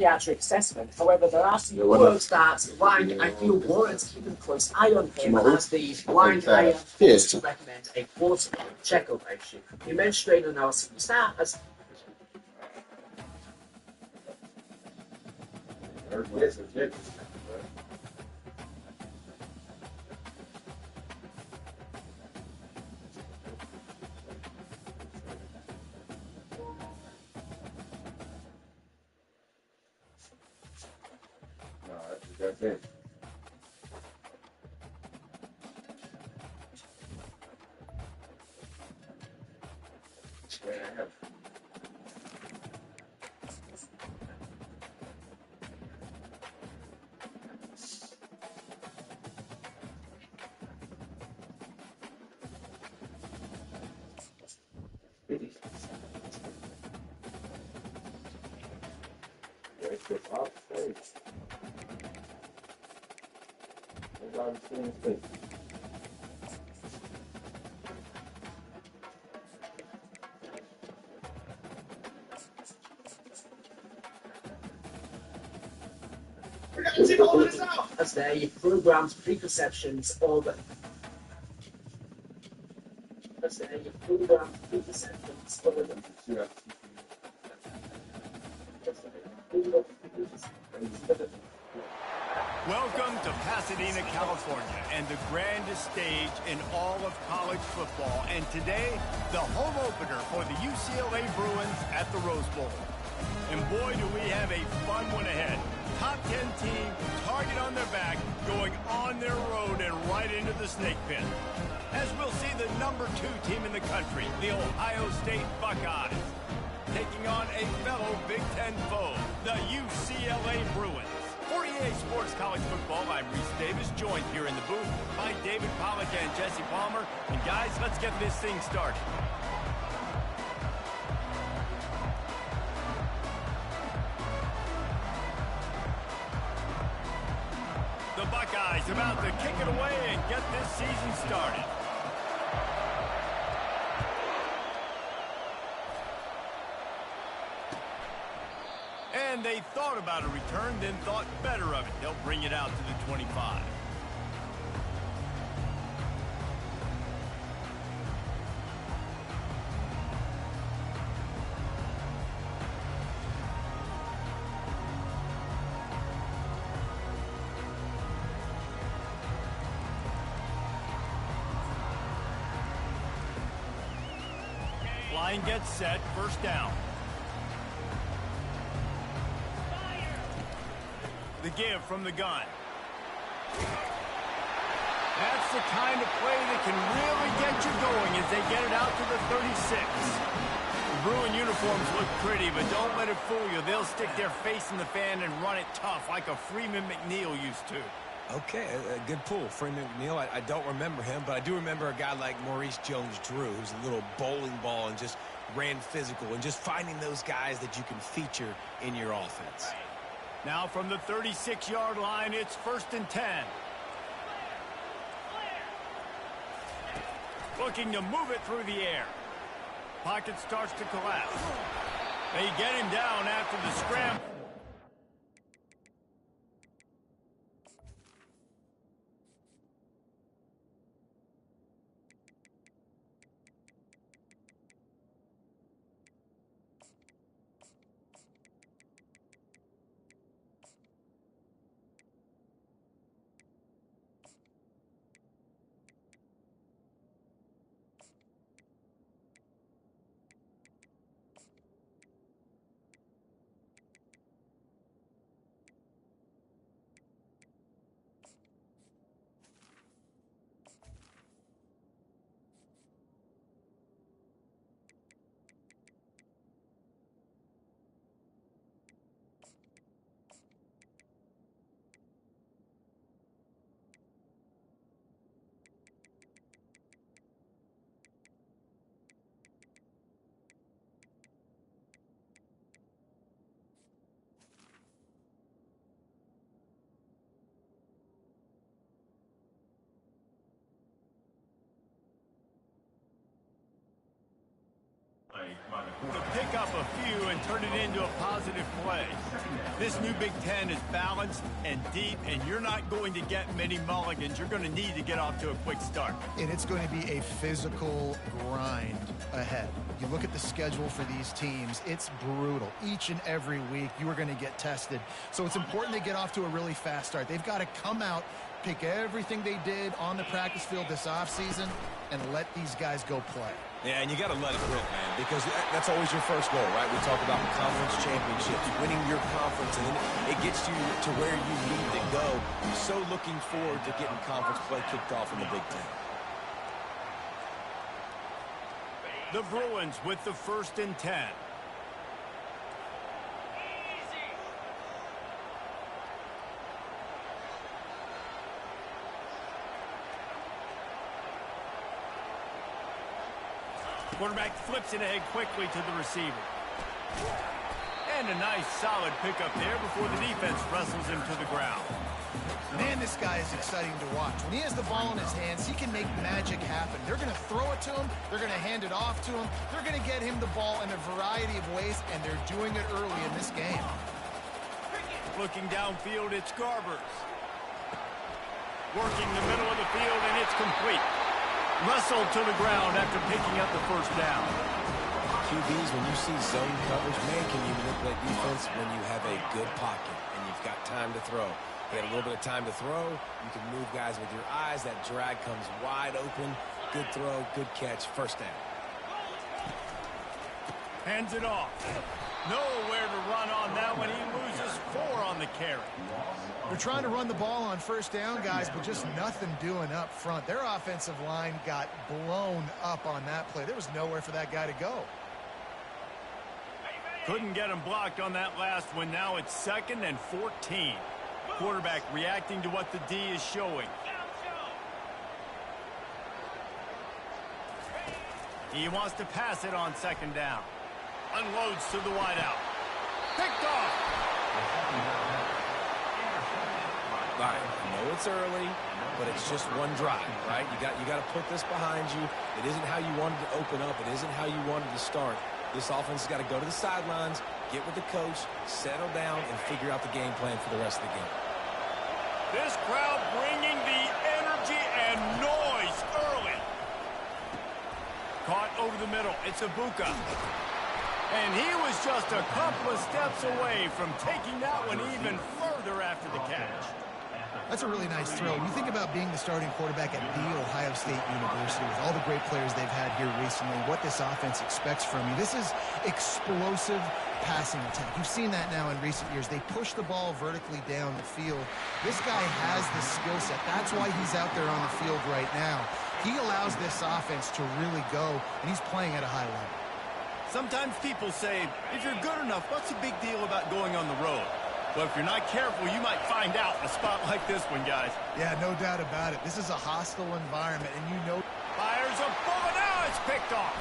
psychiatric assessment. However, there are some words that I feel warrant keeping a close eye on him, as the line I to recommend a quarterly check-up issue. The immense strain on our senior staff as That's it. as their program's preconceptions of Welcome to Pasadena, California, and the grandest stage in all of college football. And today, the home opener for the UCLA Bruins at the Rose Bowl. And boy, do we have a fun one ahead. Top 10 team, target on their back, going on their road and right into the snake pit. As we'll see the number 2 team in the country, the Ohio State Buckeyes, taking on a fellow Big Ten foe, the UCLA Bruins. For EA Sports College Football, I'm Reese Davis, joined here in the booth by David Pollack and Jesse Palmer. And guys, let's get this thing started. The Buckeyes about to kick it away and get this season started. And they thought about a return, then thought better of it. They'll bring it out to the 25. Line gets set, first down. The give from the gun. That's the kind of play that can really get you going as they get it out to the 36. The Bruin uniforms look pretty, but don't let it fool you. They'll stick their face in the fan and run it tough like a Freeman McNeil used to. Okay, a good pull. Freeman McNeil, I don't remember him, but I do remember a guy like Maurice Jones-Drew, who's a little bowling ball and just ran physical, and just finding those guys that you can feature in your offense. Now from the 36-yard line, it's 1st and 10. Looking to move it through the air. Pocket starts to collapse. They get him down after the scramble. to pick up a few and turn it into a positive play. This new Big Ten is balanced and deep, and you're not going to get many mulligans. You're going to need to get off to a quick start. And it's going to be a physical grind ahead. You look at the schedule for these teams, it's brutal. Each and every week, you are going to get tested. So it's important they get off to a really fast start. They've got to come out, pick everything they did on the practice field this offseason, and let these guys go play. Yeah, and you got to let it rip, man, because that's always your first goal, right? We talk about conference championships, winning your conference, and then it gets you to where you need to go. So looking forward to getting conference play kicked off in the Big Ten. The Bruins with the 1st and 10. Quarterback flips it ahead quickly to the receiver. And a nice solid pickup there before the defense wrestles him to the ground. Man, this guy is exciting to watch. When he has the ball in his hands, he can make magic happen. They're going to throw it to him. They're going to hand it off to him. They're going to get him the ball in a variety of ways, and they're doing it early in this game. Looking downfield, it's Garbers. Working the middle of the field, and it's complete. Wrestled to the ground after picking up the 1st down. QBs, when you see zone coverage, man, can you manipulate defense when you have a good pocket and you've got time to throw? You got a little bit of time to throw. You can move guys with your eyes. That drag comes wide open. Good throw, good catch, 1st down. Hands it off. Nowhere to run on that one. He loses 4 on the carry. They're trying to run the ball on 1st down, guys, but just nothing doing up front. Their offensive line got blown up on that play. There was nowhere for that guy to go. Couldn't get him blocked on that last one. Now it's 2nd and 14. Quarterback reacting to what the D is showing. He wants to pass it on 2nd down. Unloads to the wideout. Picked off. All right, I know it's early, but it's just one drive, right? You got to put this behind you. It isn't how you wanted to open up. It isn't how you wanted to start. This offense has got to go to the sidelines, get with the coach, settle down, and figure out the game plan for the rest of the game. This crowd bringing the energy and noise early. Caught over the middle. It's Ibuka. And he was just a couple of steps away from taking that one even further after the catch. That's a really nice throw. You think about being the starting quarterback at The Ohio State University with all the great players they've had here recently, what this offense expects from you. This is explosive passing attack. You've seen that now in recent years. They push the ball vertically down the field. This guy has the skill set. That's why he's out there on the field right now. He allows this offense to really go, and he's playing at a high level. Sometimes people say, if you're good enough, what's the big deal about going on the road? Well, if you're not careful, you might find out in a spot like this one, guys. Yeah, no doubt about it. This is a hostile environment, and you know... Fires a bullet. Now it's picked off.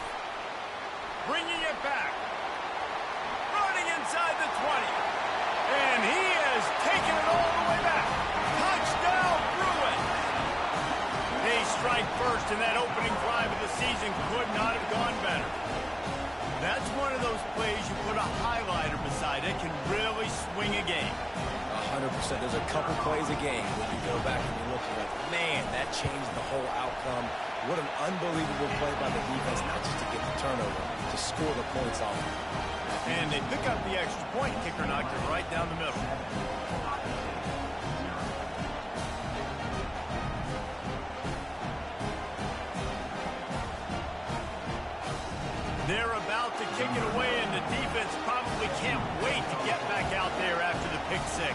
Bringing it back. Running inside the 20. And he has taken it all the way back. Touchdown, Bruins. They strike first, and that opening drive of the season could not have gone better. That's one of those plays you put a highlighter beside it, can really swing a game. 100%. There's a couple plays a game when you go back and you look at it. Man, that changed the whole outcome. What an unbelievable play by the defense, not just to get the turnover, to score the points off. And they pick up the extra point. Kicker knocked it right down the middle. They're about to kick it away, and the defense probably can't wait to get back out there after the pick 6.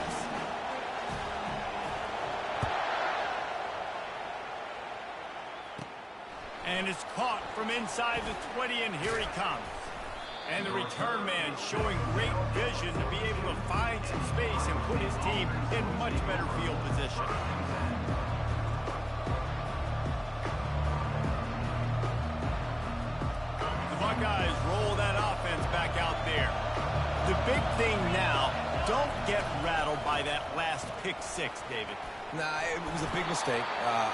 And it's caught from inside the 20, and here he comes. And the return man showing great vision to be able to find some space and put his team in much better field position. Buckeyes roll that offense back out there. The big thing now, don't get rattled by that last pick six, David. Nah, it was a big mistake.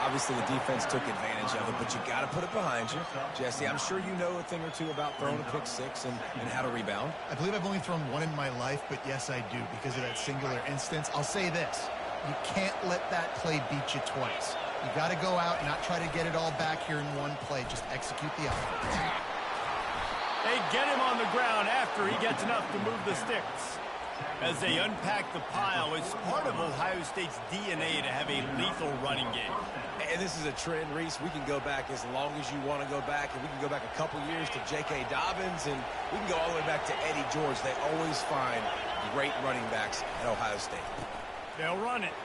Obviously, the defense took advantage of it, but you got to put it behind you. Jesse, I'm sure you know a thing or two about throwing a pick six and how to rebound. I believe I've only thrown one in my life, but yes, I do, because of that singular instance. I'll say this. You can't let that play beat you twice. You got to go out and not try to get it all back here in one play. Just execute the offense. They get him on the ground after he gets enough to move the sticks. As they unpack the pile, it's part of Ohio State's DNA to have a lethal running game. And this is a trend, Reese. We can go back as long as you want to go back, and we can go back a couple years to J.K. Dobbins, and we can go all the way back to Eddie George. They always find great running backs at Ohio State. They'll run it.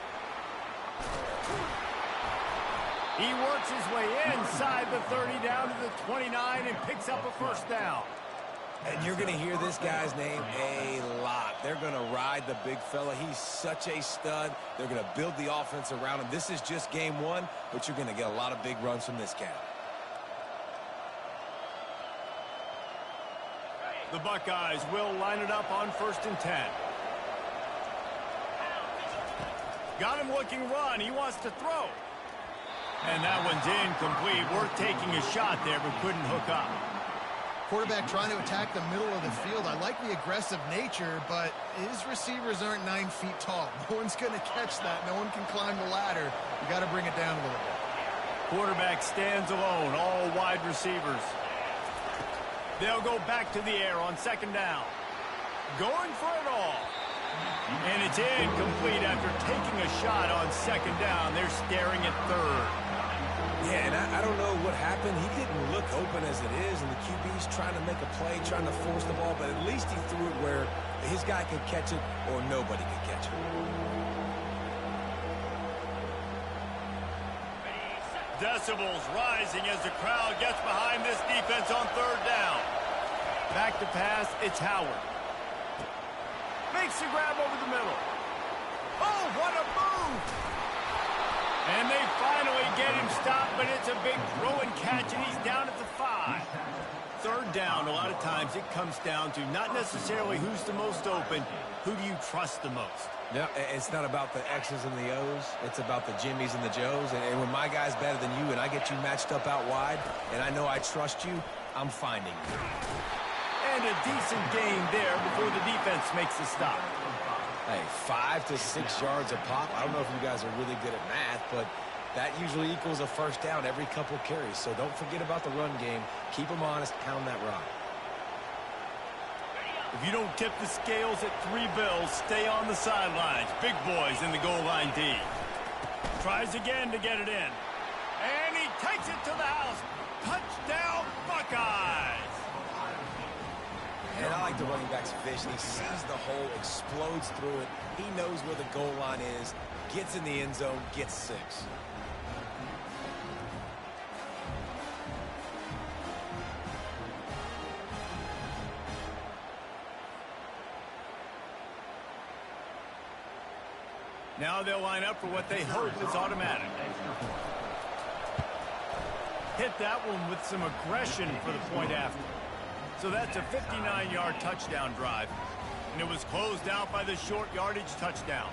He works his way inside the 30 down to the 29 and picks up a first down. And you're going to hear this guy's name a lot. They're going to ride the big fella. He's such a stud. They're going to build the offense around him. This is just game one, but you're going to get a lot of big runs from this cat. The Buckeyes will line it up on 1st and 10. Got him looking run. He wants to throw. And that one's incomplete. Worth taking a shot there, but couldn't hook up. Quarterback trying to attack the middle of the field. I like the aggressive nature, but his receivers aren't 9 feet tall. No one's going to catch that. No one can climb the ladder. You got to bring it down a little bit. Quarterback stands alone, all wide receivers. They'll go back to the air on 2nd down. Going for it all. And it's incomplete after taking a shot on 2nd down. They're staring at 3rd. Yeah, and I don't know what happened. He didn't look open as it is, and the QB's trying to make a play, trying to force the ball, but at least he threw it where his guy could catch it or nobody could catch it. Decibels rising as the crowd gets behind this defense on 3rd down. Back to pass, it's Howard. Makes the grab over the middle. Oh, what a move! And they finally get him stopped, but it's a big throw and catch, and he's down at the 5. 3rd down, a lot of times it comes down to not necessarily who's the most open, who do you trust the most? No, it's not about the X's and the O's. It's about the Jimmies and the Joes. And when my guy's better than you and I get you matched up out wide, and I know I trust you, I'm finding you. And a decent gain there before the defense makes the stop. Hey, 5 to 6 yards a pop. I don't know if you guys are really good at math, but that usually equals a first down every couple carries. So don't forget about the run game. Keep them honest. Pound that rock. If you don't tip the scales at 3 bills, stay on the sidelines. Big boys in the goal line D. Tries again to get it in. And he takes it to the house. Touchdown, Buckeyes! And I like the running back's vision. He sees the hole, explodes through it. He knows where the goal line is, gets in the end zone, gets 6. Now they'll line up for what they hope is automatic. Hit that one with some aggression for the point after. So that's a 59-yard touchdown drive. And it was closed out by the short yardage touchdown.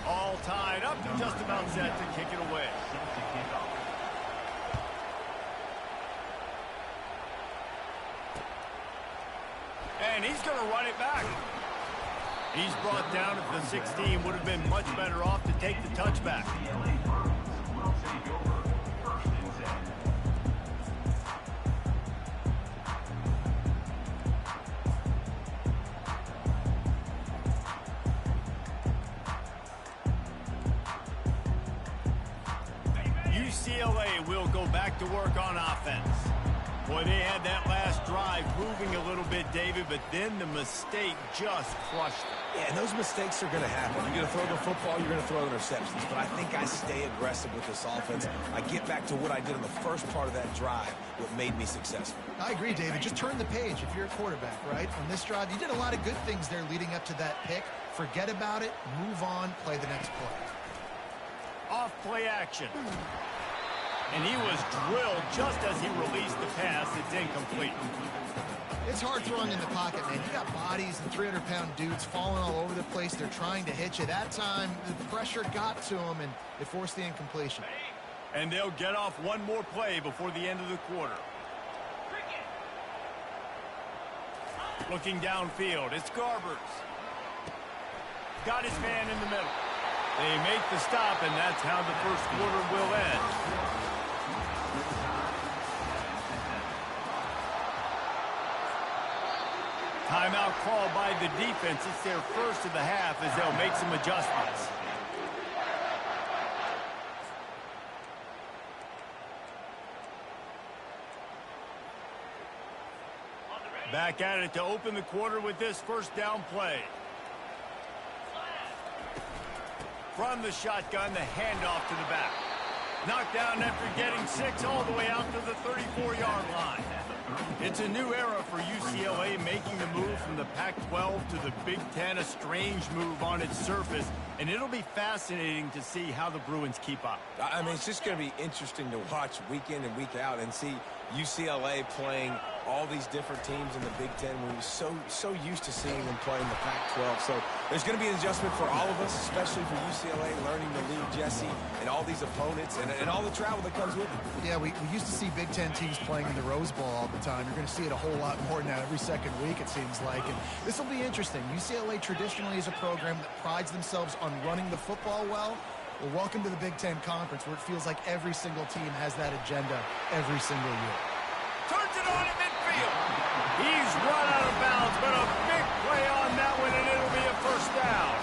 All tied up and just about set to kick it away. And he's going to run it back. He's brought down at the 16. Would have been much better off to take the touchback. UCLA will go back to work on offense. Boy, they had that last drive moving a little bit, David, but then the mistake just crushed them. Yeah, and those mistakes are going to happen. You're going to throw the football, you're going to throw interceptions. But I think I stay aggressive with this offense. I get back to what I did in the first part of that drive, what made me successful. I agree, David. Just turn the page if you're a quarterback, right? On this drive, you did a lot of good things there leading up to that pick. Forget about it, move on, play the next play. Off play action. And he was drilled just as he released the pass. It's incomplete. It's hard throwing in the pocket, man. You got bodies and 300-pound dudes falling all over the place. They're trying to hit you. That time, the pressure got to them, and it forced the incompletion. And they'll get off one more play before the end of the quarter. Looking downfield, it's Garbers. Got his man in the middle. They make the stop, and that's how the first quarter will end. Timeout called by the defense. It's their first of the half as they'll make some adjustments. Back at it to open the quarter with this first down play. From the shotgun, the handoff to the back. Knocked down after getting 6 all the way out to the 34-yard line. It's a new era for UCLA, making the move from the Pac-12 to the Big Ten, a strange move on its surface, and it'll be fascinating to see how the Bruins keep up. I mean, it's just going to be interesting to watch week in and week out and see UCLA playing all these different teams in the Big Ten. We're so used to seeing them play in the Pac-12. So there's going to be an adjustment for all of us, especially for UCLA, learning to lead Jesse and all these opponents and all the travel that comes with it. Yeah, we used to see Big Ten teams playing in the Rose Bowl all the time. You're going to see it a whole lot more now every second week, it seems like. And this will be interesting. UCLA traditionally is a program that prides themselves on running the football well. Well, welcome to the Big Ten Conference, where it feels like every single team has that agenda every single year. Turns it on in midfield. He's run out of bounds, but a big play on that one, and it'll be a first down.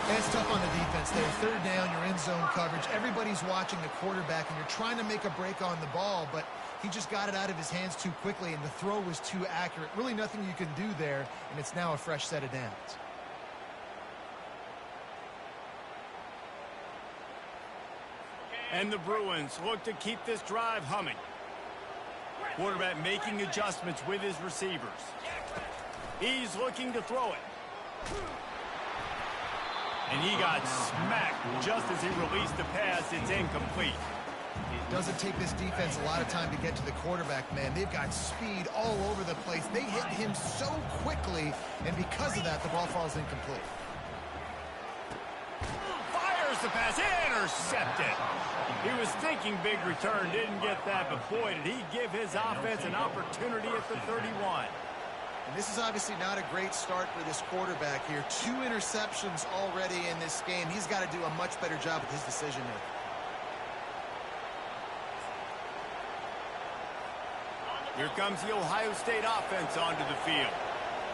And it's tough on the defense there. Third down, you're in zone coverage. Everybody's watching the quarterback, and you're trying to make a break on the ball, but he just got it out of his hands too quickly, and the throw was too accurate. Really nothing you can do there, and it's now a fresh set of downs. And the Bruins look to keep this drive humming. Quarterback making adjustments with his receivers. He's looking to throw it. And he got smacked just as he released the pass. It's incomplete. It doesn't take this defense a lot of time to get to the quarterback, man. They've got speed all over the place. They hit him so quickly, and because of that, the ball falls incomplete. Fires the pass, intercepted. He was thinking big return, didn't get that, but boy, did he give his offense an opportunity at the 31. And this is obviously not a great start for this quarterback here. 2 interceptions already in this game. He's got to do a much better job with his decision-making. Here comes the Ohio State offense onto the field.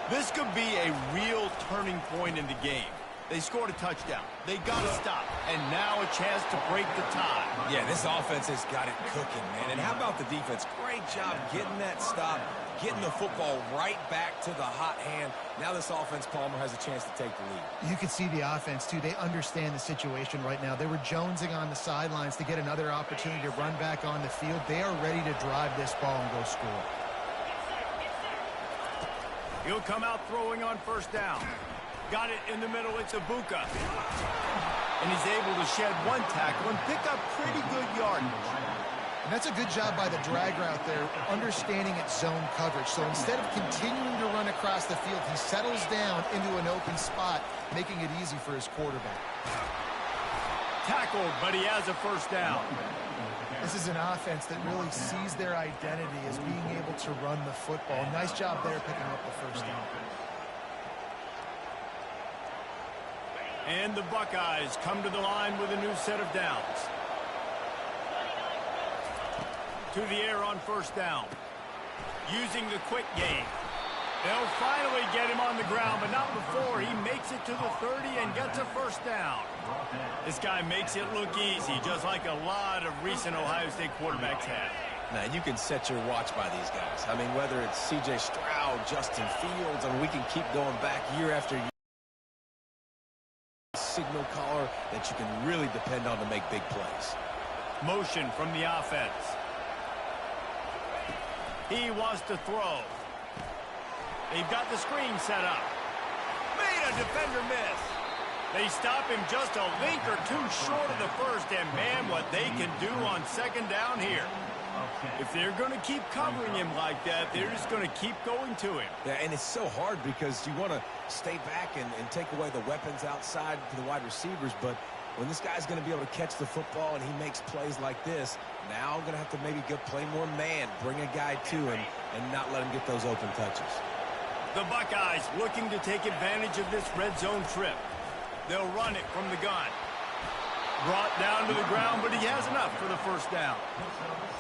This could be a real turning point in the game. They scored a touchdown. They got to stop. And now a chance to break the tie. Yeah, this offense has got it cooking, man. And how about the defense? Great job getting that stop, getting the football right back to the hot hand. Now this offense, Palmer, has a chance to take the lead. You can see the offense, too. They understand the situation right now. They were jonesing on the sidelines to get another opportunity to run back on the field. They are ready to drive this ball and go score. He'll come out throwing on first down. Got it in the middle. It's Ibuka. And he's able to shed 1 tackle and pick up pretty good yardage. And that's a good job by the drag route there, understanding its zone coverage. So instead of continuing to run across the field, he settles down into an open spot, making it easy for his quarterback. Tackled, but he has a first down. This is an offense that really sees their identity as being able to run the football. Nice job there picking up the first down. And the Buckeyes come to the line with a new set of downs. To the air on first down. Using the quick game. They'll finally get him on the ground, but not before he makes it to the 30 and gets a first down. This guy makes it look easy, just like a lot of recent Ohio State quarterbacks have. Now, you can set your watch by these guys. I mean, whether it's C.J. Stroud, Justin Fields, I mean, we can keep going back year after year. Signal caller that you can really depend on to make big plays. Motion from the offense. He wants to throw. They've got the screen set up. Made a defender miss. They stop him just a link or two short of the first, and man, what they can do on second down here. If they're going to keep covering him like that, they're just going to keep going to him. Yeah, and it's so hard because you want to stay back and take away the weapons outside to the wide receivers, but when this guy's going to be able to catch the football and he makes plays like this, now I'm going to have to maybe go play more man, bring a guy to him, and not let him get those open touches. The Buckeyes looking to take advantage of this red zone trip. They'll run it from the gun. Brought down to the ground, but he has enough for the first down.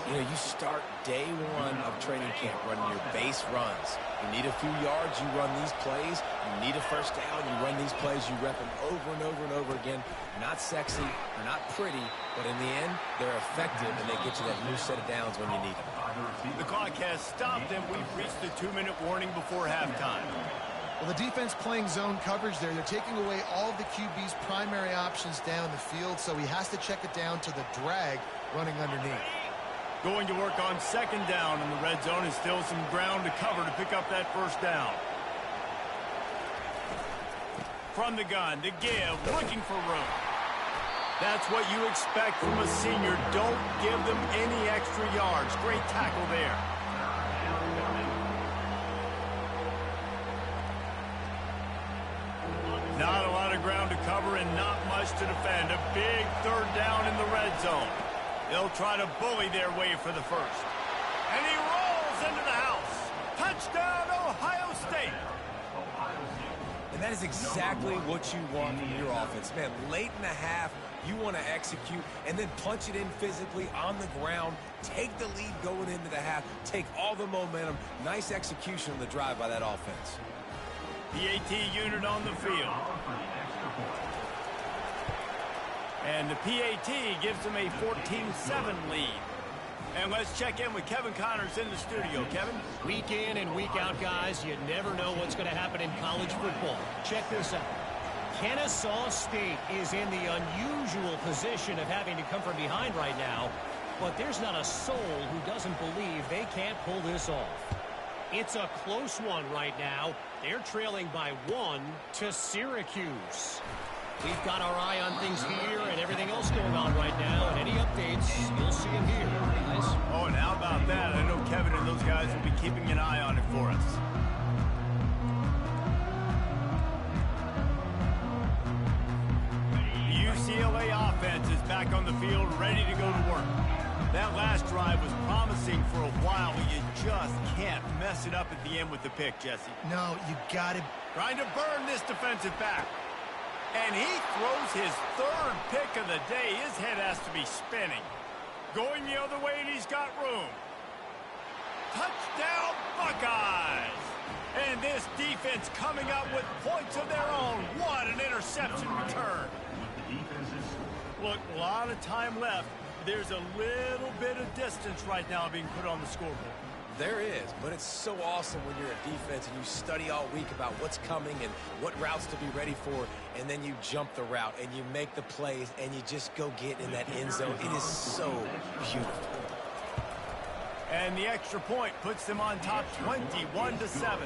You know, you start day one of training camp running your base runs. You need a few yards, you run these plays. You need a first down, you run these plays. You rep them over and over and over again. They're not sexy, they're not pretty, but in the end, they're effective, and they get you that new set of downs when you need them. The clock has stopped, and we've reached the 2-minute warning before halftime. Well, the defense playing zone coverage there. They're taking away all of the QB's primary options down the field, so he has to check it down to the drag running underneath. Going to work on second down in the red zone, and still some ground to cover to pick up that first down. From the gun, to give, looking for room. That's what you expect from a senior. Don't give them any extra yards. Great tackle there. Not a lot of ground to cover and not much to defend. A big third down in the red zone. They'll try to bully their way for the first. And he rolls into the house. Touchdown, Ohio State. And that is exactly what you want from your offense. Man, late in the half, you want to execute and then punch it in physically on the ground. Take the lead going into the half. Take all the momentum. Nice execution on the drive by that offense. PAT unit on the field. And the PAT gives them a 14-7 lead. And let's check in with Kevin Connors in the studio. Kevin? Week in and week out, guys, you never know what's going to happen in college football. Check this out. Kennesaw State is in the unusual position of having to come from behind right now, but there's not a soul who doesn't believe they can't pull this off. It's a close one right now. They're trailing by 1 to Syracuse. We've got our eye on things here and everything else going on right now, and any updates, you'll see them here, guys. Oh, and how about that? I know Kevin and those guys will be keeping an eye on it for us. The UCLA offense is back on the field, ready to go to work. That last drive was promising for a while, but you just can't mess it up at the end with the pick, Jesse. No, you got to. Trying to burn this defensive back. And he throws his third pick of the day. His head has to be spinning. Going the other way, and he's got room. Touchdown, Buckeyes! And this defense coming up with points of their own. What an interception return. Look, a lot of time left. There's a little bit of distance right now being put on the scoreboard. There is, but it's so awesome when you're a defense and you study all week about what's coming and what routes to be ready for, and then you jump the route and you make the plays and you just go get in that end zone. It is so beautiful. And the extra point puts them on top 21-7.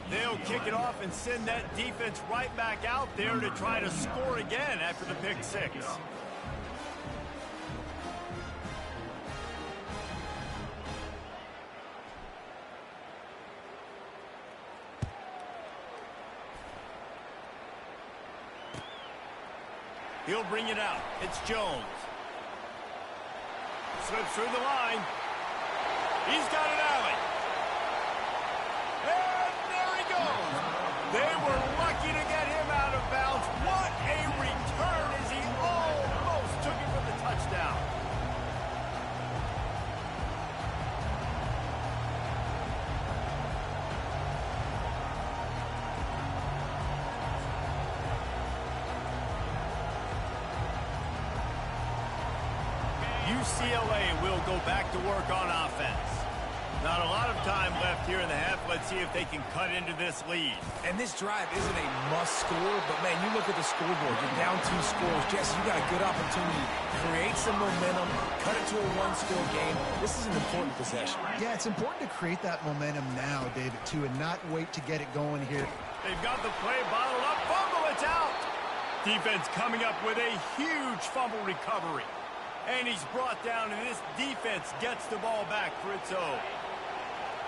They'll kick it off and send that defense right back out there to try to score again after the pick six. He'll bring it out. It's Jones. Slips through the line. He's got an alley. And there he goes. They were lucky to get him out of bounds. What a return as he almost took it for the touchdown. UCLA will go back to work on offense. Not a lot of time left here in the half. Let's see if they can cut into this lead. And this drive isn't a must score, but, man, you look at the scoreboard. You're down 2 scores. Jesse, you got a good opportunity to create some momentum, cut it to a 1-score game. This is an important possession. Yeah, it's important to create that momentum now, David, too, and not wait to get it going here. They've got the play bottled up. Fumble, it's out. Defense coming up with a huge fumble recovery. And he's brought down, and this defense gets the ball back for its own.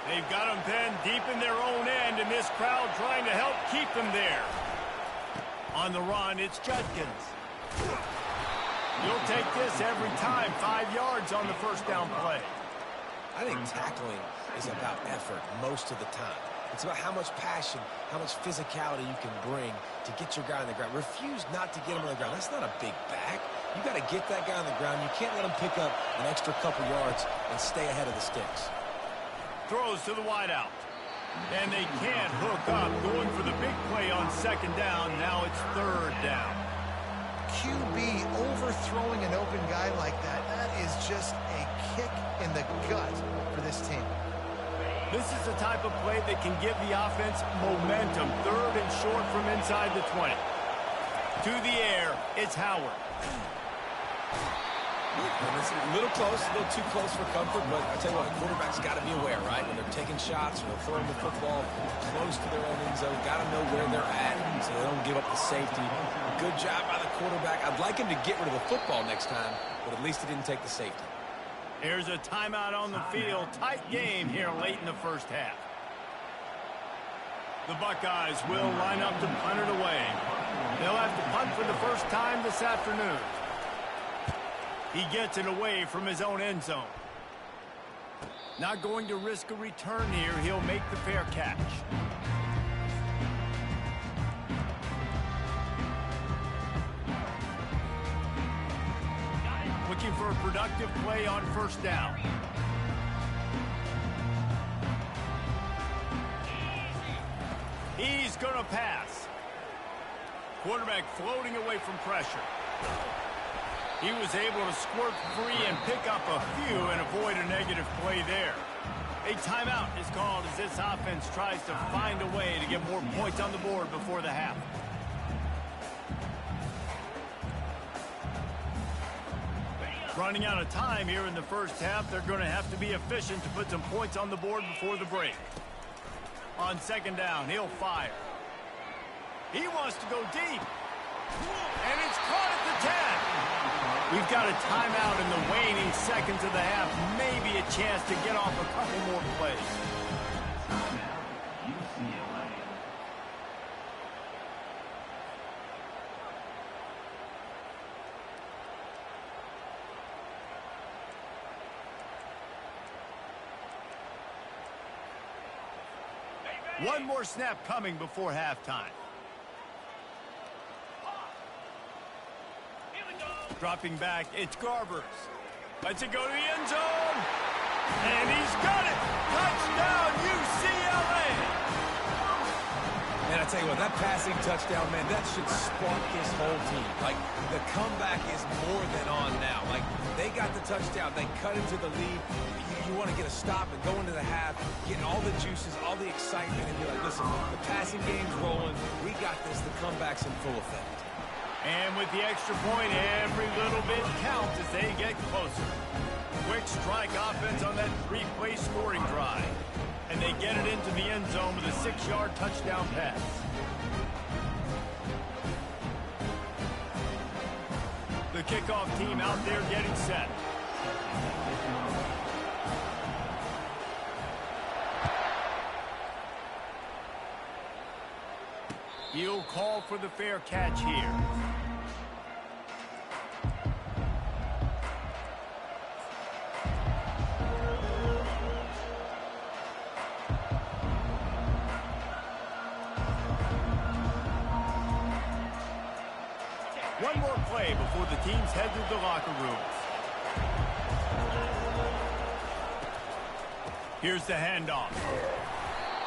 They've got them pinned deep in their own end, and this crowd trying to help keep them there. On the run, it's Judkins. You'll take this every time. 5 yards on the first down play. I think tackling is about effort most of the time. It's about how much passion, how much physicality you can bring to get your guy on the ground. Refuse not to get him on the ground. That's not a big back. You got to get that guy on the ground. You can't let him pick up an extra couple yards and stay ahead of the sticks. Throws to the wideout. And they can't hook up. Going for the big play on second down. Now it's third down. QB overthrowing an open guy like that, that is just a kick in the gut for this team. This is the type of play that can give the offense momentum. Third and short from inside the 20. To the air, it's Howard. And it's a little close, a little too close for comfort, but I tell you what, quarterback's got to be aware, right? When they're taking shots or they're throwing the football close to their own end zone, got to know where they're at so they don't give up the safety. Good job by the quarterback. I'd like him to get rid of the football next time, but at least he didn't take the safety. Here's a timeout on the field. Tight game here late in the first half. The Buckeyes will line up to punt it away. They'll have to punt for the first time this afternoon. He gets it away from his own end zone. Not going to risk a return here. He'll make the fair catch. Looking for a productive play on first down. He's going to pass. Quarterback floating away from pressure. He was able to squirt free and pick up a few and avoid a negative play there. A timeout is called as this offense tries to find a way to get more points on the board before the half. Running out of time here in the first half, they're going to have to be efficient to put some points on the board before the break. On second down, he'll fire. He wants to go deep. And it's caught at the 10. We've got a timeout in the waning seconds of the half. Maybe a chance to get off a couple more plays. One more snap coming before halftime. Dropping back, it's Garbers. Lets it go to the end zone. And he's got it. Touchdown, UCLA. And I tell you what, that passing touchdown, man, that should spark this whole team. Like, the comeback is more than on now. Like, they got the touchdown. They cut into the lead. You want to get a stop and go into the half, getting all the juices, all the excitement, and be like, listen, the passing game's rolling. We got this. The comeback's in full effect. And with the extra point, every little bit counts as they get closer. Quick strike offense on that 3-play scoring drive. And they get it into the end zone with a 6-yard touchdown pass. The kickoff team out there getting set. He'll call for the fair catch here. One more play before the teams head to the locker rooms. Here's the handoff.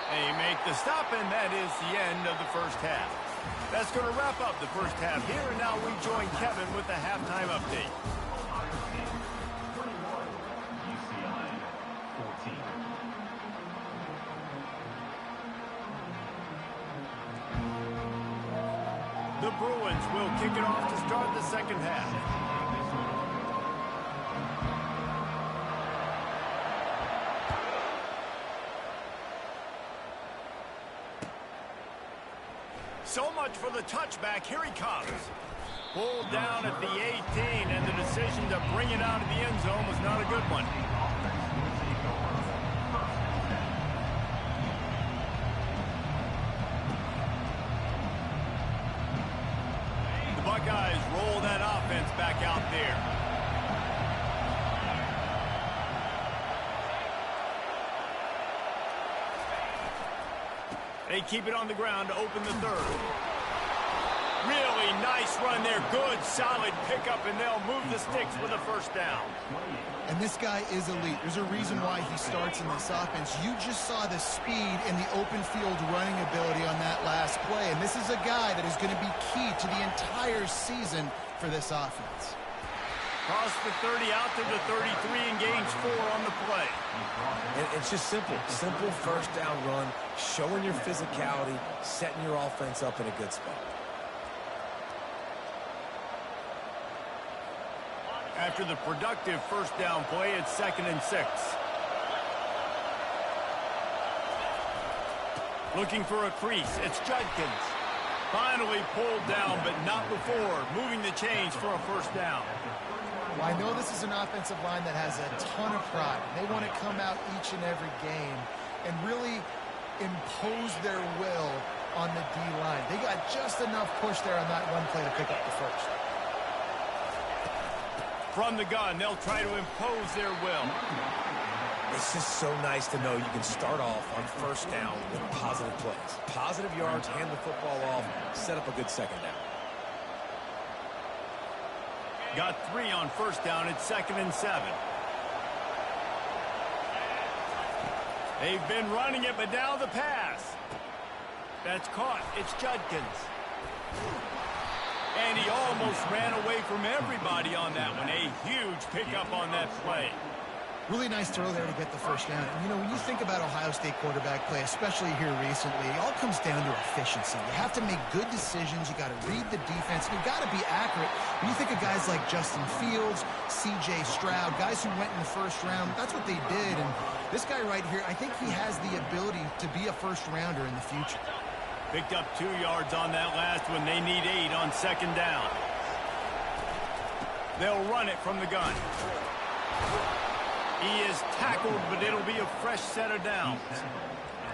They make the stop, and that is the end of the first half. That's going to wrap up the first half here, and now we join Kevin with the halftime update. The Bruins will kick it off to start the second half. So much for the touchback. Here he comes. Pulled down at the 18, and the decision to bring it out of the end zone was not a good one. The Buckeyes roll that offense back out there. They keep it on the ground to open the third. Really nice run there. Good, solid pickup, and they'll move the sticks with a first down. And this guy is elite. There's a reason why he starts in this offense. You just saw the speed and the open field running ability on that last play. And this is a guy that is going to be key to the entire season for this offense. Cross the 30 out to the 33 and gains 4 on the play. And it's just simple. Simple first down run, showing your physicality, setting your offense up in a good spot. After the productive first down play, it's 2nd and 6. Looking for a crease. It's Judkins. Finally pulled down, but not before. Moving the chains for a first down. Well, I know this is an offensive line that has a ton of pride. They want to come out each and every game and really impose their will on the D-line. They got just enough push there on that one play to pick up the first. From the gun, they'll try to impose their will. It's just so nice to know you can start off on first down with positive plays. Positive yards, hand the football off, set up a good second down. Got 3 on first down. It's 2nd and 7. They've been running it, but now the pass. That's caught. It's Judkins. And he almost ran away from everybody on that one. A huge pickup on that play. Really nice throw there to get the first down. And, you know, when you think about Ohio State quarterback play, especially here recently, it all comes down to efficiency. You have to make good decisions. You got to read the defense. You got to be accurate. When you think of guys like Justin Fields, C.J. Stroud, guys who went in the first round, that's what they did. And this guy right here, I think he has the ability to be a first-rounder in the future. Picked up 2 yards on that last one. They need 8 on second down. They'll run it from the gun. He is tackled, but it'll be a fresh set of downs.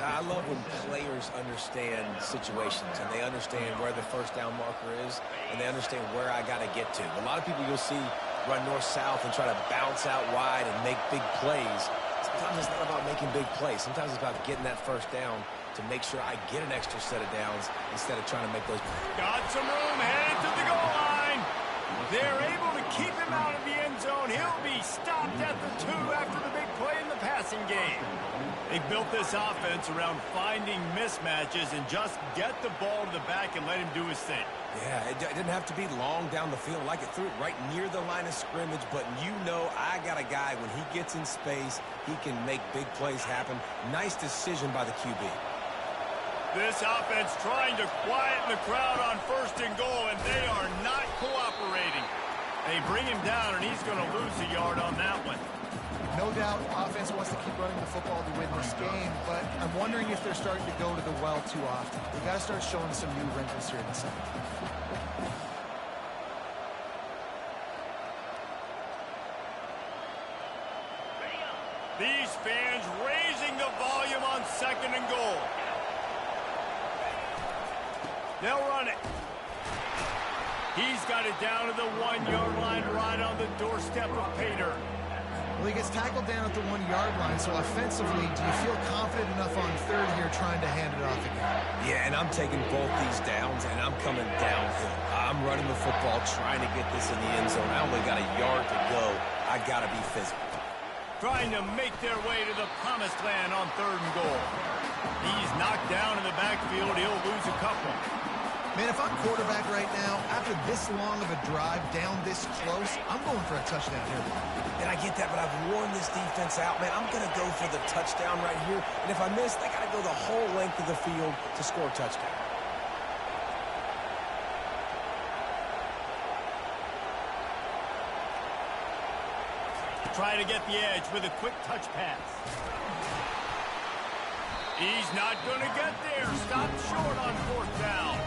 I love when players understand situations and they understand where the first down marker is and they understand where I got to get to. A lot of people you'll see run north-south and try to bounce out wide and make big plays. Sometimes it's not about making big plays. Sometimes it's about getting that first down to make sure I get an extra set of downs instead of trying to make those. Got some room, headed to the goal line. They're able to keep him out of the end zone. He'll be stopped at the 2 after the big play in the passing game. They built this offense around finding mismatches and just get the ball to the back and let him do his thing. Yeah, it didn't have to be long down the field. Like it threw it right near the line of scrimmage, but you know I got a guy, when he gets in space, he can make big plays happen. Nice decision by the QB. This offense trying to quieten the crowd on 1st and goal, and they are not cooperating. They bring him down, and he's going to lose a yard on that one. No doubt offense wants to keep running the football to win this game, but I'm wondering if they're starting to go to the well too often. They got to start showing some new wrinkles here in the second. These fans raising the volume on 2nd and goal. They'll run it. He's got it down to the 1-yard line, right on the doorstep of Pater. Well, he gets tackled down at the 1-yard line, so offensively, do you feel confident enough on 3rd here trying to hand it off again? Yeah, and I'm taking both these downs, and I'm coming downhill. I'm running the football, trying to get this in the end zone. I only got a yard to go. I got to be physical. Trying to make their way to the promised land on 3rd and goal. He's knocked down in the backfield. He'll lose a couple. Man, if I'm quarterback right now, after this long of a drive down this close, I'm going for a touchdown here. And I get that, but I've worn this defense out, man. I'm going to go for the touchdown right here. And if I miss, they got to go the whole length of the field to score a touchdown. try to get the edge with a quick touch pass. He's not going to get there. Stopped short on 4th down.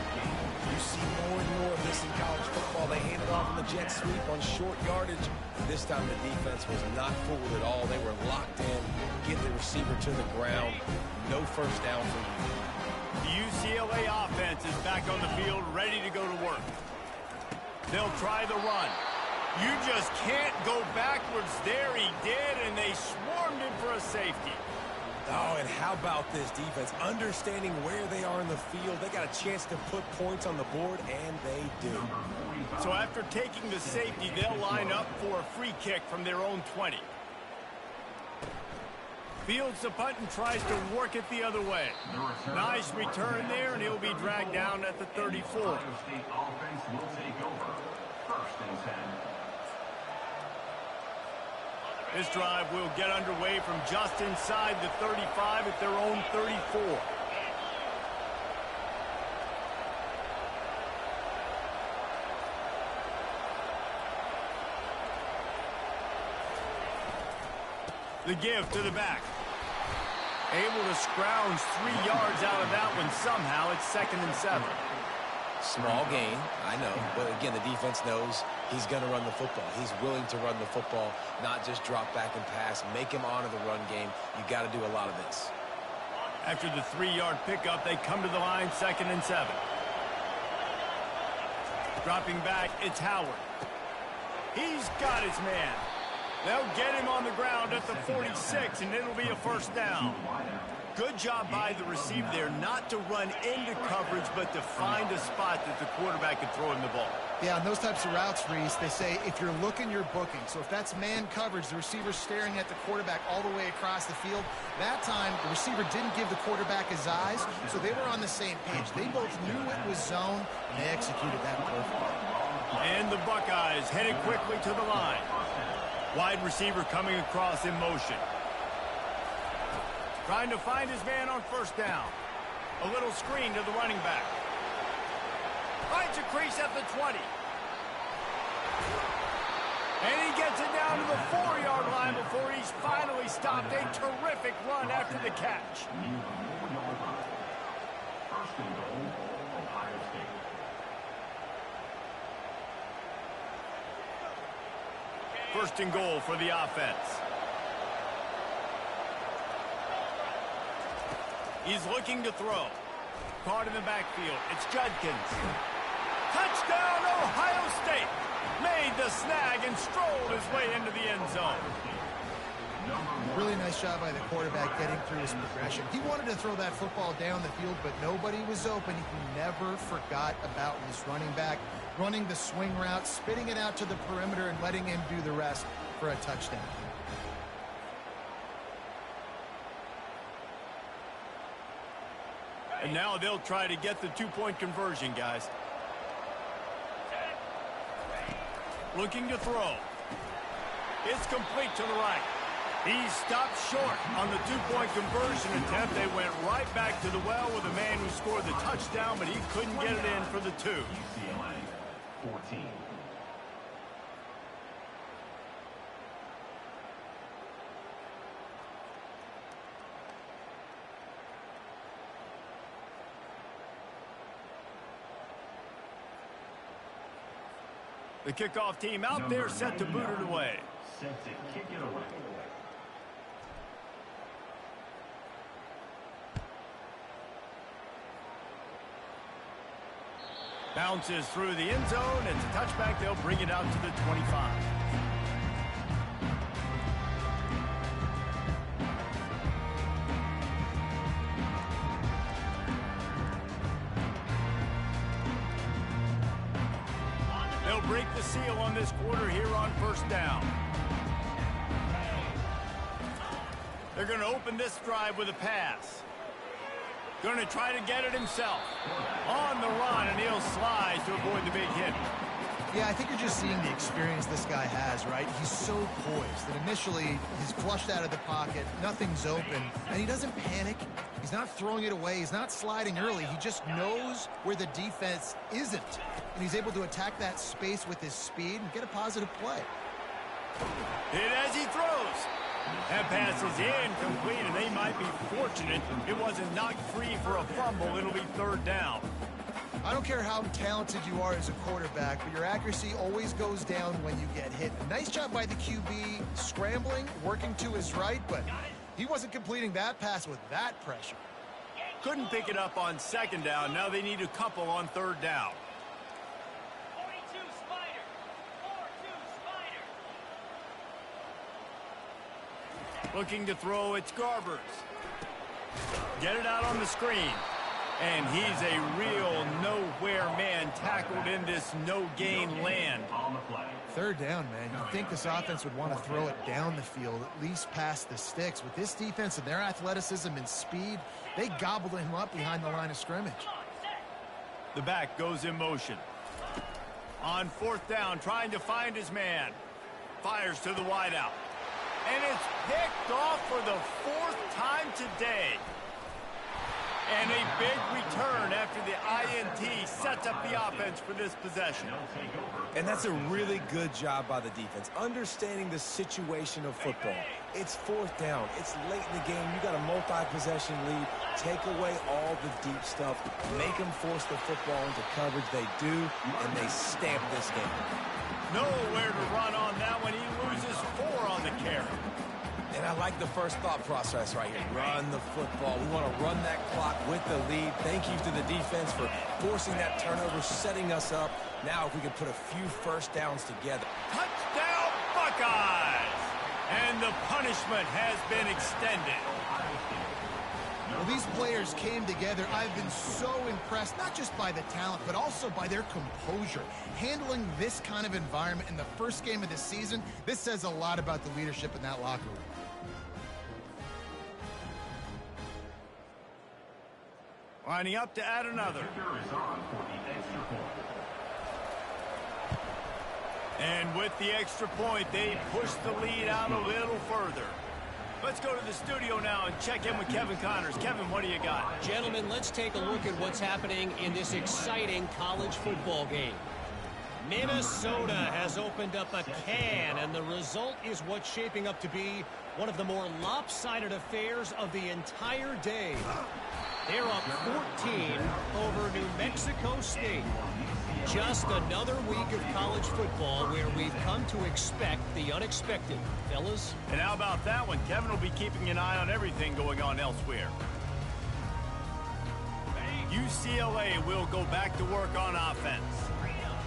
You see more and more of this in college football. They hand it off in the jet sweep on short yardage. This time the defense was not fooled at all. They were locked in, get the receiver to the ground. No first down for you. The UCLA offense is back on the field, ready to go to work. They'll try the run. You just can't go backwards there. He did, and they swarmed him for a safety. Oh, and how about this defense? Understanding where they are in the field. They got a chance to put points on the board, and they do. So after taking the safety, they'll line up for a free kick from their own 20. Fields the punt and tries to work it the other way. Nice return there, and he'll be dragged down at the 34. Ohio State offense will take over. 1st and 10. This drive will get underway from just inside the 35 at their own 34. The give to the back. Able to scrounge 3 yards out of that one somehow. It's 2nd and 7. Small gain, I know. But again, the defense knows he's going to run the football. He's willing to run the football, not just drop back and pass. Make him honor the run game. You got to do a lot of this. After the 3-yard pickup, they come to the line, 2nd and 7. Dropping back, it's Howard. He's got his man. They'll get him on the ground at the 46, and it'll be a 1st down. Good job by the receiver there not to run into coverage, but to find a spot that the quarterback can throw him the ball. Yeah, on those types of routes, Reese, they say if you're looking, you're booking. So if that's man coverage, the receiver's staring at the quarterback all the way across the field. That time, the receiver didn't give the quarterback his eyes, so they were on the same page. They both knew it was zone, and they executed that perfectly. And the Buckeyes headed quickly to the line. Wide receiver coming across in motion. Trying to find his man on 1st down. A little screen to the running back. Finds a crease at the 20. And he gets it down to the 4-yard line before he's finally stopped. A terrific run after the catch. 1st and goal, Ohio State. First and goal for the offense. He's looking to throw. Caught in the backfield. It's Judkins. Touchdown, Ohio State. Made the snag and strolled his way into the end zone. Really nice job by the quarterback getting through his progression. He wanted to throw that football down the field, but nobody was open. He never forgot about his running back, running the swing route, spitting it out to the perimeter, and letting him do the rest for a touchdown. And now they'll try to get the 2-point conversion, guys. Looking to throw. It's complete to the right. He stopped short on the 2-point conversion attempt. They went right back to the well with a man who scored the touchdown, but he couldn't get it in for the 2. UCLA, 14. The kickoff team out there set to boot it away. Set to kick it away. Bounces through the end zone. It's a touchback. They'll bring it out to the 25. They'll break the seal on this quarter here on 1st down. They're going to open this drive with a pass. Going to try to get it himself. On the run, and he'll slide to avoid the big hit. Yeah, I think you're just seeing the experience this guy has, right? He's so poised that initially he's flushed out of the pocket, nothing's open, and he doesn't panic. He's not throwing it away. He's not sliding early. He just knows where the defense isn't, and he's able to attack that space with his speed and get a positive play. Hit as he throws. That pass is incomplete, and they might be fortunate it wasn't knocked free for a fumble. It'll be third down. I don't care how talented you are as a quarterback, but your accuracy always goes down when you get hit. Nice job by the QB, scrambling, working to his right, but he wasn't completing that pass with that pressure. Couldn't pick it up on second down. Now they need a couple on third down. 42 Spider. 4-2 Spider. Looking to throw, it's Garbers. Get it out on the screen. And he's a real nowhere man tackled in this no-gain land. Third down, man. You'd think this offense would want to throw it down the field, at least past the sticks. With this defense and their athleticism and speed, they gobbled him up behind the line of scrimmage. The back goes in motion. On fourth down, trying to find his man. Fires to the wideout. And it's picked off for the fourth time today. And a big return after the INT sets up the offense for this possession. And that's a really good job by the defense, understanding the situation of football. It's fourth down. It's late in the game. You got a multi-possession lead. Take away all the deep stuff. Make them force the football into coverage. They do, and they stamp this game. Nowhere to run on that one. He loses 4 on the carry. And I like the first thought process right here. Run the football. We want to run that clock with the lead. Thank you to the defense for forcing that turnover, setting us up. Now if we can put a few first downs together. Touchdown, Buckeyes! And the punishment has been extended. Well, these players came together. I've been so impressed, not just by the talent, but also by their composure. Handling this kind of environment in the first game of the season, this says a lot about the leadership in that locker room. Lining up to add another. And with the extra point, they push the lead out a little further. Let's go to the studio now and check in with Kevin Connors. Kevin, what do you got? Gentlemen, let's take a look at what's happening in this exciting college football game. Minnesota has opened up a can, and the result is what's shaping up to be one of the more lopsided affairs of the entire day. They're up 14 over New Mexico State. Just another week of college football where we've come to expect the unexpected. Fellas? And how about that one? Kevin will be keeping an eye on everything going on elsewhere. UCLA will go back to work on offense.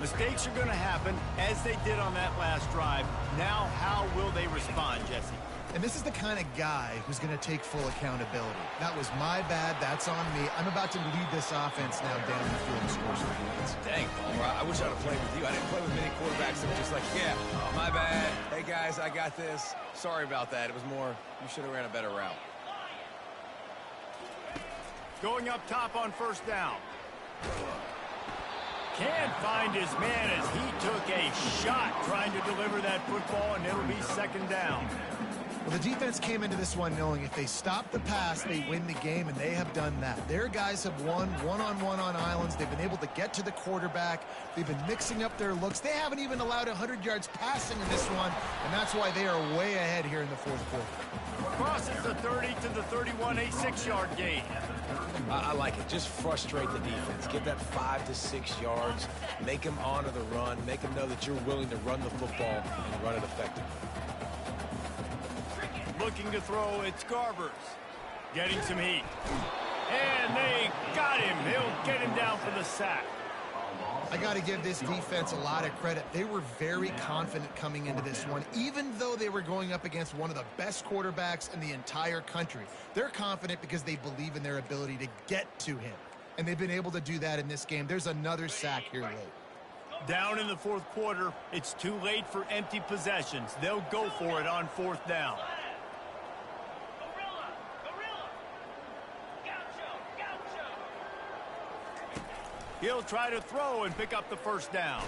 Mistakes are going to happen, as they did on that last drive. Now, how will they respond, Jesse? And this is the kind of guy who's going to take full accountability. That was my bad. That's on me. I'm about to lead this offense now down the field and score some points. Dang, Palmer, I wish I'd have played with you. I didn't play with many quarterbacks that were just like, yeah, my bad. Hey, guys, I got this. Sorry about that. It was more, you should have ran a better route. Going up top on first down. Can't find his man as he took a shot trying to deliver that football, and it'll be second down. Well, the defense came into this one knowing if they stop the pass, they win the game, and they have done that. Their guys have won one-on-one on islands. They've been able to get to the quarterback. They've been mixing up their looks. They haven't even allowed 100 yards passing in this one, and that's why they are way ahead here in the fourth quarter. Crosses the 30 to the 31, a 6-yard gain. I like it. Just frustrate the defense. Get that 5 to 6 yards. Make them honor the run. Make them know that you're willing to run the football and run it effectively. Looking to throw, it's Garbers. Getting some heat. And they got him. He'll get him down for the sack. I got to give this defense a lot of credit. They were very confident coming into this one, even though they were going up against one of the best quarterbacks in the entire country. They're confident because they believe in their ability to get to him, and they've been able to do that in this game. There's another sack here late. Down in the fourth quarter, it's too late for empty possessions. They'll go for it on fourth down. He'll try to throw and pick up the first down.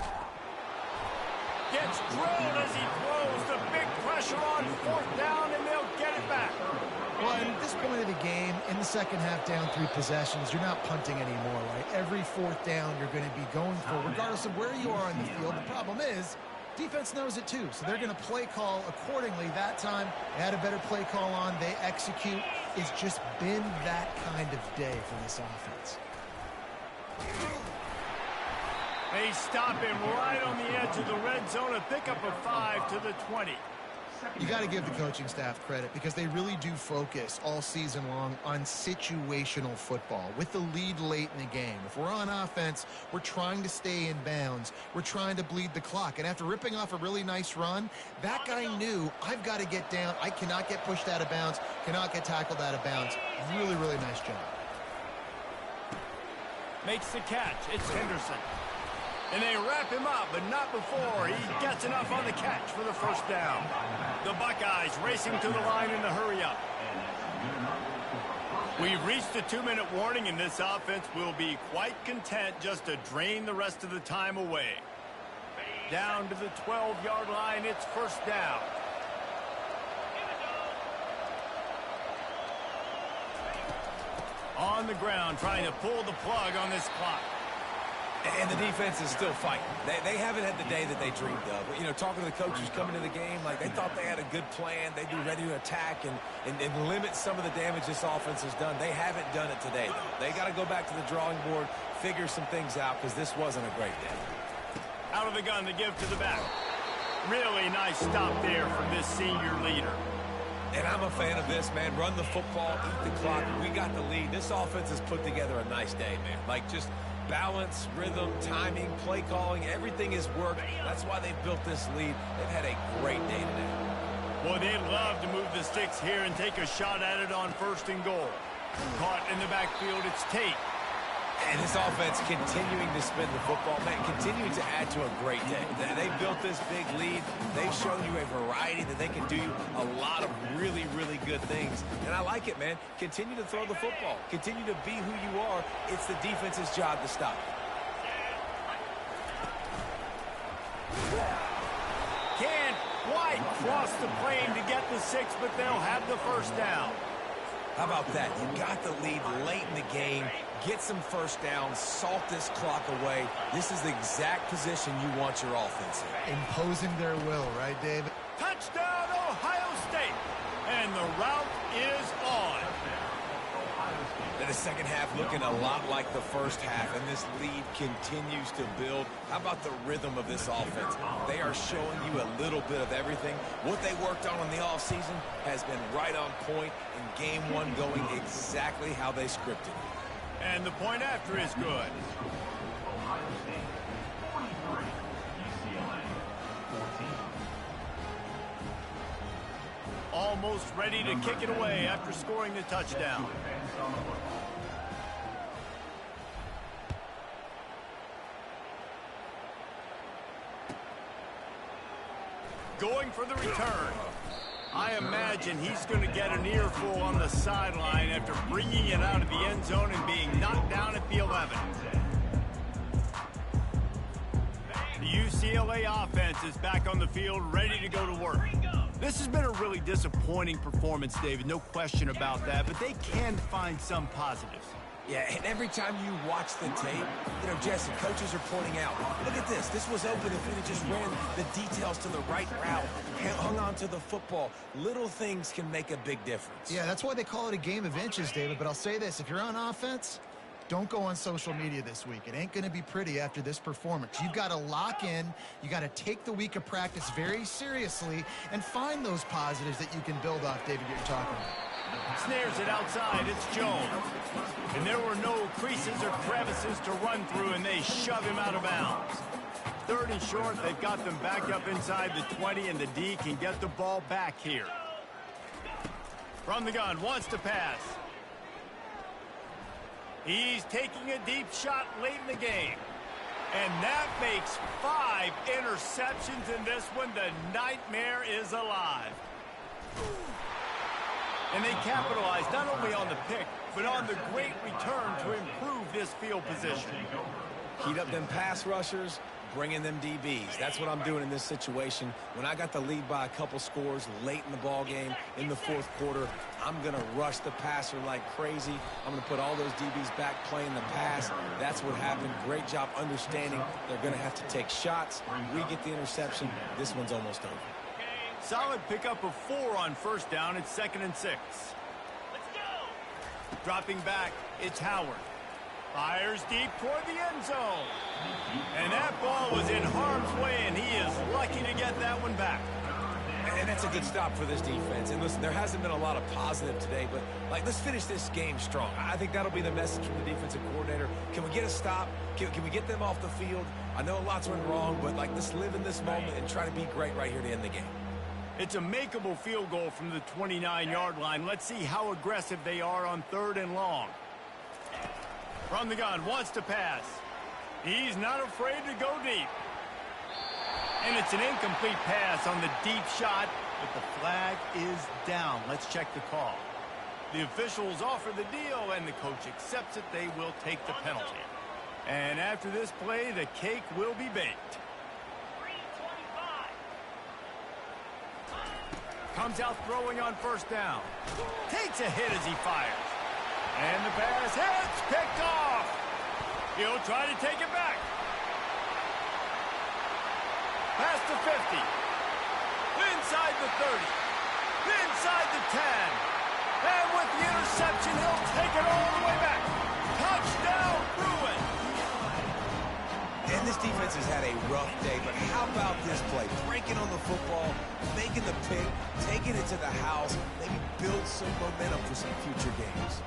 Gets drilled as he throws. The big pressure on fourth down, and they'll get it back. Well, at this point of the game, in the second half, down 3 possessions, you're not punting anymore, right? Every fourth down you're going to be going for, regardless of where you are on the field. The problem is, Defense knows it too, so they're going to play call accordingly. That time, they had a better play call on. They execute. It's just been that kind of day for this offense. They stop him right on the edge of the red zone. A pickup of 5 to the 20. You got to give the coaching staff credit because they really do focus all season long on situational football with the lead late in the game. If we're on offense, we're trying to stay in bounds. We're trying to bleed the clock. And after ripping off a really nice run, that guy knew, I've got to get down. I cannot get pushed out of bounds, cannot get tackled out of bounds. Really, really nice job. Makes the catch. It's Henderson. And they wrap him up, but not before he gets enough on the catch for the first down. The Buckeyes racing to the line in a hurry-up. We've reached the 2-minute warning, and this offense will be quite content just to drain the rest of the time away. Down to the 12-yard line, it's first down. On the ground, trying to pull the plug on this clock. And the defense is still fighting. They haven't had the day that they dreamed of. You know, talking to the coaches coming to the game, like they thought they had a good plan. They'd be ready to attack and limit some of the damage this offense has done. They haven't done it today, though. They got to go back to the drawing board, figure some things out, because this wasn't a great day. Out of the gun to give to the back. Really nice stop there from this senior leader. And I'm a fan of this, man. Run the football, eat the clock. We got the lead. This offense has put together a nice day, man. Like, just balance, rhythm, timing, play calling, everything has worked. That's why they've built this lead. They've had a great day today. Boy, they'd love to move the sticks here and take a shot at it on 1st and goal. Caught in the backfield, it's Tate. And this offense continuing to spin the football, man, continuing to add to a great day. They built this big lead. They've shown you a variety that they can do a lot of really, really good things. And I like it, man. Continue to throw the football. Continue to be who you are. It's the defense's job to stop you. Can't quite cross the plane to get the 6, but they'll have the first down. How about that? You got the lead late in the game. Get some first downs. Salt this clock away. This is the exact position you want your offense in. Imposing their will, right, David? Touchdown, Ohio State. And the route is on. And the second half looking a lot like the first half, and this lead continues to build. How about the rhythm of this offense? They are showing you a little bit of everything. What they worked on in the offseason has been right on point, and game one going exactly how they scripted it. And the point after is good. Ohio State 43, UCLA 14. Almost ready to kick it away after scoring the touchdown. Going for the return. I imagine he's going to get an earful on the sideline after bringing it out of the end zone and being knocked down at the 11. The UCLA offense is back on the field, ready to go to work. This has been a really disappointing performance, David, no question about that, but they can find some positives. Yeah, and every time you watch the tape, you know, Jesse, coaches are pointing out, look at this. This was open if we had just ran the details to the right route, hung on to the football. Little things can make a big difference. Yeah, that's why they call it a game of inches, David. But I'll say this, if you're on offense, don't go on social media this week. It ain't going to be pretty after this performance. You've got to lock in. You got to take the week of practice very seriously and find those positives that you can build off, David, you're talking about. Snares it outside, it's Jones. And there were no creases or crevices to run through, and they shove him out of bounds. 3rd and short, they've got them back up inside the 20, and the D can get the ball back here. From the gun, wants to pass. He's taking a deep shot late in the game. And that makes 5 interceptions in this one. The nightmare is alive. And they capitalize not only on the pick, but on the great return to improve this field position. Heat up them pass rushers, bringing them DBs. That's what I'm doing in this situation. When I got the lead by a couple scores late in the ball game, in the fourth quarter, I'm going to rush the passer like crazy. I'm going to put all those DBs back playing the pass. That's what happened. Great job understanding they're going to have to take shots. We get the interception. This one's almost over. Solid pickup of 4 on first down. It's 2nd and 6. Let's go. Dropping back, it's Howard. Fires deep toward the end zone. And that ball was in harm's way, and he is lucky to get that one back. And that's a good stop for this defense. And listen, there hasn't been a lot of positive today, but let's finish this game strong. I think that'll be the message from the defensive coordinator. Can we get a stop? Can we get them off the field? I know lots went wrong, but let's live in this moment and try to be great right here to end the game. It's a makeable field goal from the 29-yard line. Let's see how aggressive they are on 3rd and long. From the gun, wants to pass. He's not afraid to go deep. And it's an incomplete pass on the deep shot, but the flag is down. Let's check the call. The officials offer the deal, and the coach accepts it. They will take the penalty. And after this play, the cake will be baked. 3:25. Comes out throwing on first down. Takes a hit as he fires. And the pass hits, picked off. He'll try to take it back. Past the 50. Inside the 30. Inside the 10. And with the interception, he'll take it all the way back. Touchdown, Bruins. And this defense has had a rough day, but how about this play? Breaking on the football, making the pick, taking it to the house, maybe build some momentum for some future games.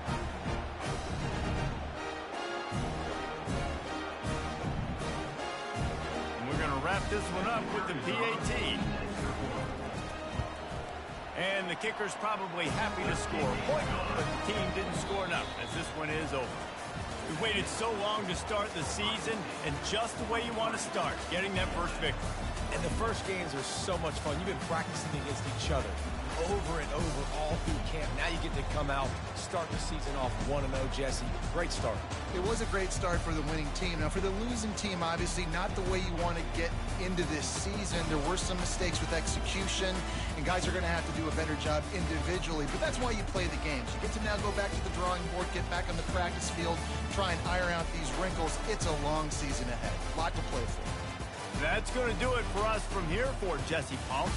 Wrap this one up with the PAT. And the kicker's probably happy to score a point, but the team didn't score enough as this one is over. We waited so long to start the season, and just the way you want to start, getting that first victory. And the first games are so much fun. You've been practicing against each other over and over all through camp. Now you get to come out, start the season off 1-0, Jesse. Great start. It was a great start for the winning team. Now, for the losing team, obviously not the way you want to get into this season. There were some mistakes with execution, and guys are going to have to do a better job individually. But that's why you play the games. You get to now go back to the drawing board, get back on the practice field, try and iron out these wrinkles. It's a long season ahead. A lot to play for. That's going to do it for us from here for Jesse Paul.